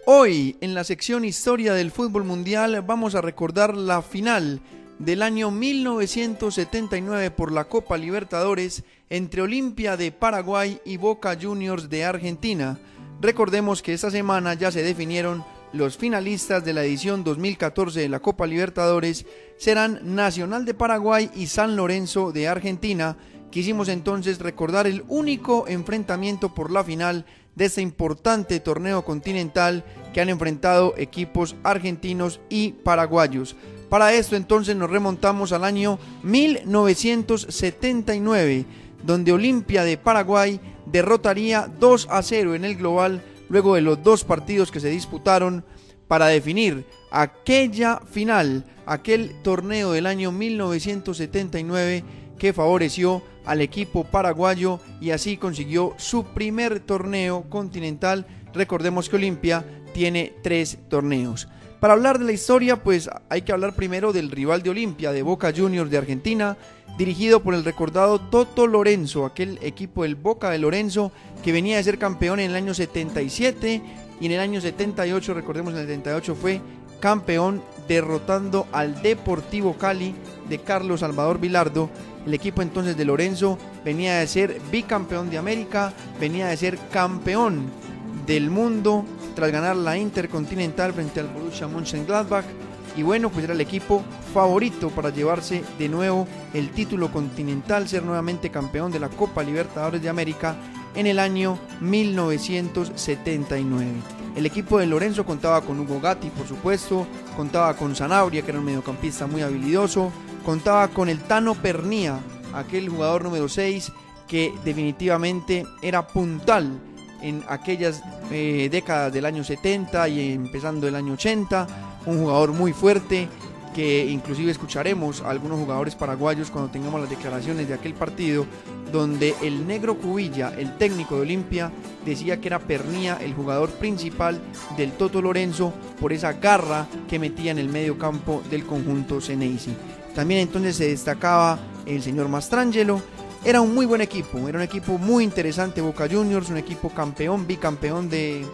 Hoy, en la sección Historia del Fútbol Mundial, vamos a recordar la final del año 1979 por la Copa Libertadores entre Olimpia de Paraguay y Boca Juniors de Argentina. Recordemos que esta semana ya se definieron los finalistas de la edición 2014 de la Copa Libertadores. Serán Nacional de Paraguay y San Lorenzo de Argentina. Quisimos entonces recordar el único enfrentamiento por la final de este importante torneo continental que han enfrentado equipos argentinos y paraguayos. Para esto entonces nos remontamos al año 1979, donde Olimpia de Paraguay derrotaría 2-0 en el global luego de los dos partidos que se disputaron para definir aquella final, aquel torneo del año 1979 que favoreció al equipo paraguayo y así consiguió su primer torneo continental. Recordemos que Olimpia tiene 3 torneos. Para hablar de la historia, pues hay que hablar primero del rival de Olimpia, de Boca Juniors de Argentina, dirigido por el recordado Toto Lorenzo, aquel equipo del Boca de Lorenzo que venía de ser campeón en el año 77 y en el año 78, recordemos en el 78 fue campeón derrotando al Deportivo Cali de Carlos Salvador Vilardo. El equipo entonces de Lorenzo venía de ser bicampeón de América, venía de ser campeón del mundo tras ganar la Intercontinental frente al Borussia Mönchengladbach y bueno, pues era el equipo favorito para llevarse de nuevo el título continental, ser nuevamente campeón de la Copa Libertadores de América en el año 1979. El equipo de Lorenzo contaba con Hugo Gatti, por supuesto, contaba con Sanabria, que era un mediocampista muy habilidoso, contaba con el Tano Pernía, aquel jugador número 6 que definitivamente era puntal en aquellas décadas del año 70 y empezando el año 80, un jugador muy fuerte que inclusive escucharemos a algunos jugadores paraguayos cuando tengamos las declaraciones de aquel partido, donde el negro Cubilla, el técnico de Olimpia, decía que era Pernía el jugador principal del Toto Lorenzo por esa garra que metía en el medio campo del conjunto Xeneize. También entonces se destacaba el señor Mastrangelo. Era un muy buen equipo, era un equipo muy interesante Boca Juniors, un equipo campeón, bicampeón de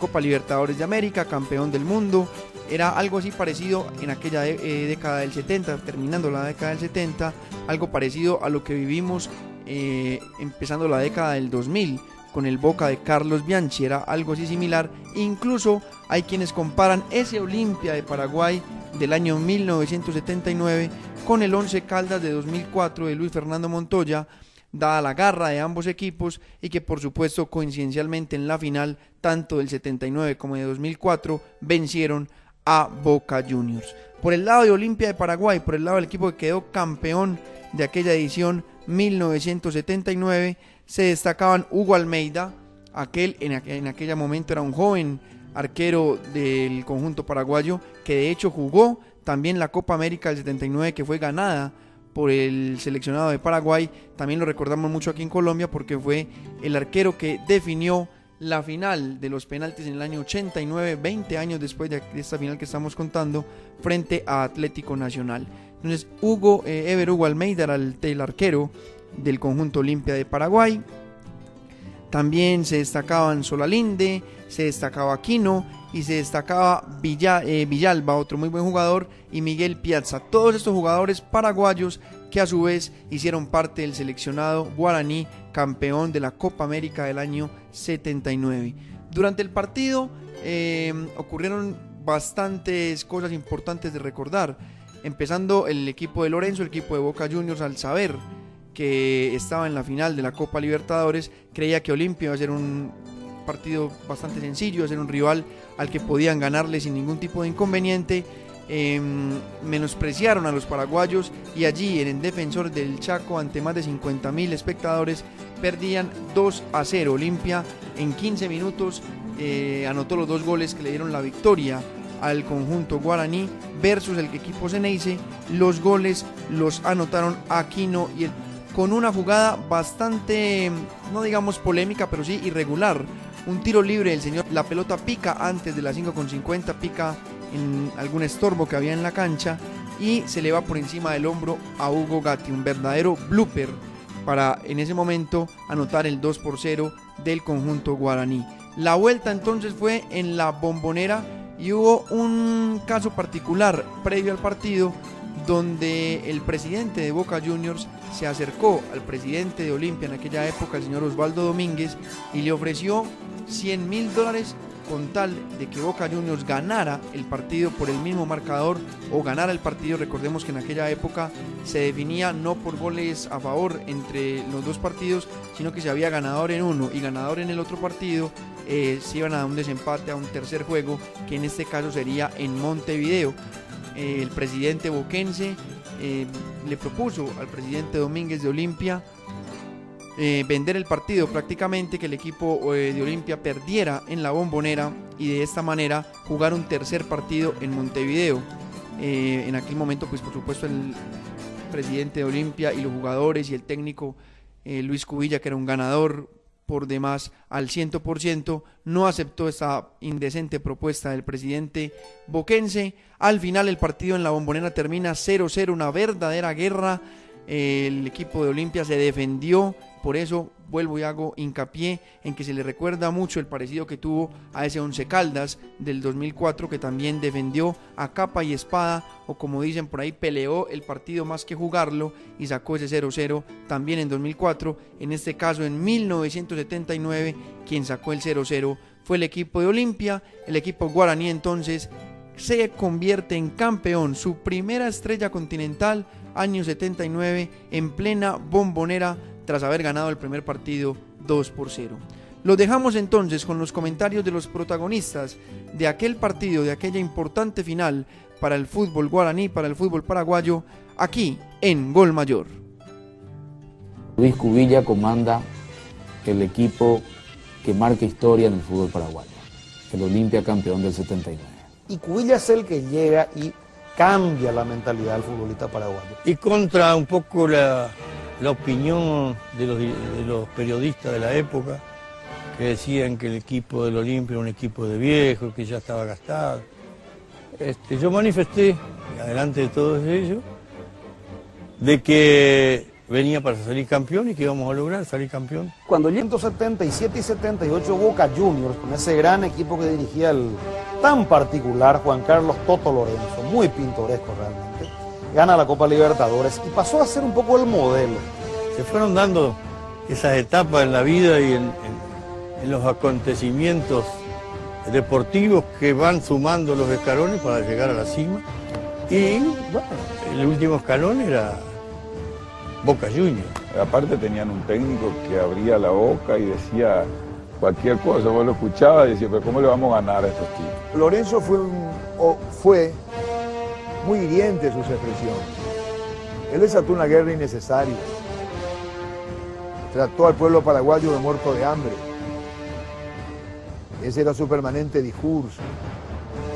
Copa Libertadores de América, campeón del mundo. Era algo así parecido en aquella década del 70, terminando la década del 70, algo parecido a lo que vivimos empezando la década del 2000 con el Boca de Carlos Bianchi, era algo así similar. Incluso hay quienes comparan ese Olimpia de Paraguay del año 1979 con el Once Caldas de 2004 de Luis Fernando Montoya, dada la garra de ambos equipos y que por supuesto coincidencialmente en la final tanto del 79 como de 2004 vencieron a Boca Juniors. Por el lado de Olimpia de Paraguay, por el lado del equipo que quedó campeón de aquella edición 1979, se destacaban Hugo Almeida, aquel en aquel momento era un joven arquero del conjunto paraguayo que de hecho jugó también la Copa América del 79 que fue ganada por el seleccionado de Paraguay. También lo recordamos mucho aquí en Colombia porque fue el arquero que definió la final de los penaltis en el año 89, 20 años después de esta final que estamos contando, frente a Atlético Nacional. Entonces Ever Hugo Almeida era el arquero del conjunto Olimpia de Paraguay. También se destacaban Solalinde, se destacaba Aquino y se destacaba Villalba, otro muy buen jugador, y Miguel Piazza. Todos estos jugadores paraguayos que a su vez hicieron parte del seleccionado guaraní campeón de la Copa América del año 79. Durante el partido ocurrieron bastantes cosas importantes de recordar, empezando el equipo de Lorenzo, el equipo de Boca Juniors, al saber que estaba en la final de la Copa Libertadores, creía que Olimpia iba a ser un partido bastante sencillo, iba a ser un rival al que podían ganarle sin ningún tipo de inconveniente. Menospreciaron a los paraguayos y allí en el Defensor del Chaco, ante más de 50.000 espectadores, perdían 2-0. Olimpia en 15 minutos anotó los 2 goles que le dieron la victoria al conjunto guaraní versus el equipo Xeneize. Los goles los anotaron Aquino y con una jugada bastante, no digamos polémica, pero sí irregular. Un tiro libre del señor, la pelota pica antes de las 5:50, pica en algún estorbo que había en la cancha y se le va por encima del hombro a Hugo Gatti, un verdadero blooper para en ese momento anotar el 2-0 del conjunto guaraní. La vuelta entonces fue en la Bombonera y hubo un caso particular previo al partido donde el presidente de Boca Juniors se acercó al presidente de Olimpia en aquella época, el señor Osvaldo Domínguez, y le ofreció $100.000 con tal de que Boca Juniors ganara el partido por el mismo marcador o ganara el partido. Recordemos que en aquella época se definía no por goles a favor entre los dos partidos, sino que si había ganador en uno y ganador en el otro partido, se iban a un desempate, a un tercer juego, que en este caso sería en Montevideo. El presidente boquense le propuso al presidente Domínguez de Olimpia vender el partido, prácticamente que el equipo de Olimpia perdiera en la Bombonera y de esta manera jugar un tercer partido en Montevideo. En aquel momento, pues por supuesto, el presidente de Olimpia y los jugadores y el técnico Luis Cubilla, que era un ganador por demás al 100%, no aceptó esta indecente propuesta del presidente boquense. Al final el partido en la Bombonera termina 0-0, una verdadera guerra. El equipo de Olimpia se defendió, por eso vuelvo y hago hincapié en que se le recuerda mucho el parecido que tuvo a ese Once Caldas del 2004, que también defendió a capa y espada, o como dicen por ahí, peleó el partido más que jugarlo y sacó ese 0-0 también en 2004. En este caso, en 1979, quien sacó el 0-0 fue el equipo de Olimpia. El equipo guaraní entonces se convierte en campeón, su primera estrella continental, año 79, en plena Bombonera, tras haber ganado el primer partido 2-0. Los dejamos entonces con los comentarios de los protagonistas de aquel partido, de aquella importante final para el fútbol guaraní, para el fútbol paraguayo, aquí en Gol Mayor. Luis Cubilla comanda el equipo que marca historia en el fútbol paraguayo, el Olimpia, campeón del 79. Y Cubilla es el que llega y cambia la mentalidad del futbolista paraguayo. Y contra un poco la opinión de los periodistas de la época, que decían que el equipo del Olimpia era un equipo de viejos, que ya estaba gastado. Yo manifesté, delante de todos ellos, de que venía para salir campeón y que íbamos a lograr salir campeón. Cuando en 77 y 78 Boca Juniors, con ese gran equipo que dirigía el tan particular Juan Carlos Toto Lorenzo, muy pintoresco realmente, gana la Copa Libertadores y pasó a ser un poco el modelo. Se fueron dando esas etapas en la vida y en los acontecimientos deportivos que van sumando los escalones para llegar a la cima. Y bueno, el último escalón era Boca Juniors. Aparte tenían un técnico que abría la boca y decía cualquier cosa, vos lo escuchabas y decías, pero ¿cómo le vamos a ganar a estos tipos? Lorenzo fue muy hiriente sus expresiones. Él desató una guerra innecesaria. Trató al pueblo paraguayo de muerto de hambre. Ese era su permanente discurso.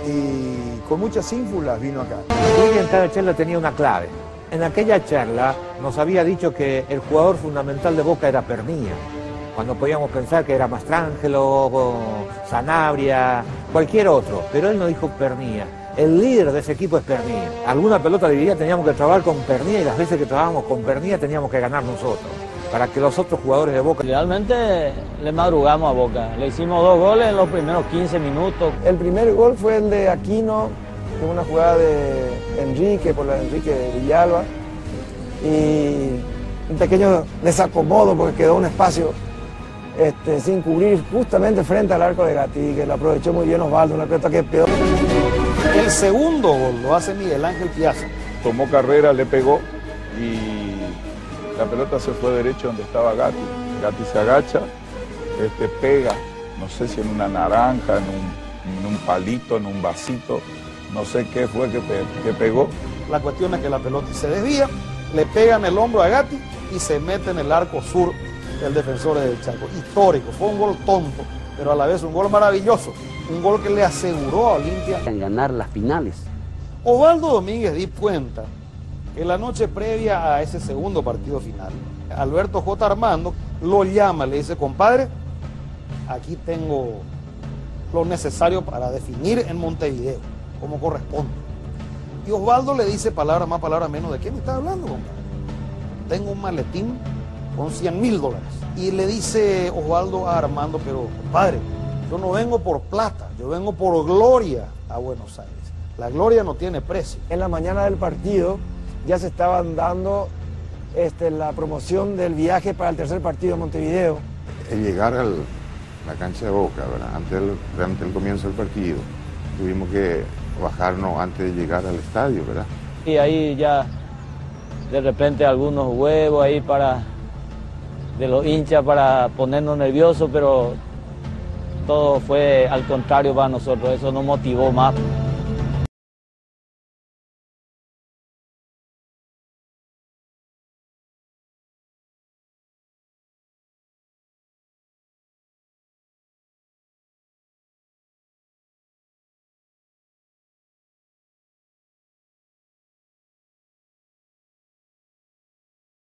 Y con muchas ínfulas vino acá. Cubilla en cada charla tenía una clave. En aquella charla nos había dicho que el jugador fundamental de Boca era Pernía, cuando podíamos pensar que era Mastrangelo, Sanabria, cualquier otro, pero él no dijo Pernía. El líder de ese equipo es Pernía. Alguna pelota dividida teníamos que trabajar con Pernía y las veces que trabajamos con Pernía teníamos que ganar nosotros, para que los otros jugadores de Boca... Realmente le madrugamos a Boca, le hicimos 2 goles en los primeros 15 minutos. El primer gol fue el de Aquino, en una jugada de Enrique, por la de Enrique Villalba, y un pequeño desacomodo porque quedó un espacio sin cubrir justamente frente al arco de Gatti, que lo aprovechó muy bien Osvaldo, una pelota que pegó. El segundo gol lo hace Miguel Ángel Piazza. Tomó carrera, le pegó y la pelota se fue derecho donde estaba Gatti. Gatti se agacha, pega, no sé si en una naranja, en un palito, en un vasito, no sé qué fue que pegó. La cuestión es que la pelota se desvía, le pega en el hombro a Gatti y se mete en el arco sur del defensor del Chaco. Histórico, fue un gol tonto, pero a la vez un gol maravilloso. Un gol que le aseguró a Olimpia En ganar las finales. Osvaldo Domínguez di cuenta que la noche previa a ese segundo partido final, Alberto J. Armando lo llama, le dice, compadre, aquí tengo lo necesario para definir en Montevideo, como corresponde. Y Osvaldo le dice, palabra más, palabra menos, ¿de qué me está hablando, compadre? Tengo un maletín con $100.000. Y le dice Osvaldo a Armando, pero compadre, Yo no vengo por plata, yo vengo por gloria a Buenos Aires. La gloria no tiene precio. En la mañana del partido ya se estaban dando la promoción del viaje para el tercer partido de Montevideo. El llegar a la cancha de Boca, ¿verdad? Antes del comienzo del partido, tuvimos que bajarnos antes de llegar al estadio, ¿verdad? Y ahí ya de repente algunos huevos ahí de los hinchas para ponernos nerviosos, pero todo fue al contrario para nosotros, eso nos motivó más.